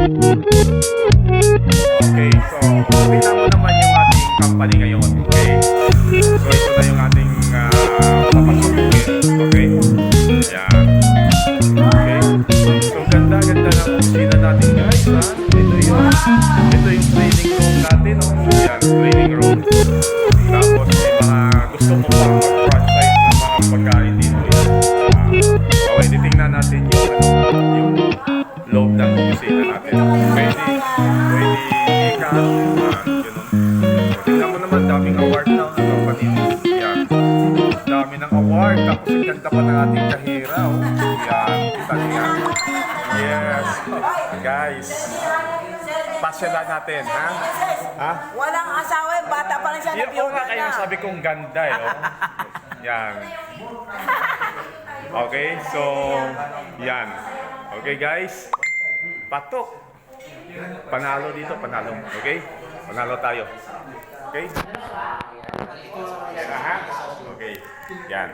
Okay, so kita mo naman yung ating company ngayon. Okay, so ito na yung ating papasukin. Okay, yan. Okay, so ganda-ganda ng kusina natin guys, ha? Ito yung training room natin, no? Yan, training room. Tapos may mga gusto mo pang mag-franchise ng mga pagkain dito. Okay, titingnan natin yung loob ng kusina natin. Pwede ikat, ganun. So, tingnan mo naman, daming award na ang company. Yan. Dami ng award. Tapos ang ganda pa ng ating kahira. Oh. Yan. Kita niya. Yes. Guys. Pasyalan natin, ha? Ha? Walang asawa yung bata pa lang siya. Yung nga kayo sabi kong ganda, eh. Oh. Yan. Okay, so, yan. Okay, guys. Patok. Panalo dito, panalo. Okay? Panalo tayo. Okay? Yan, ha? Okay. Yan.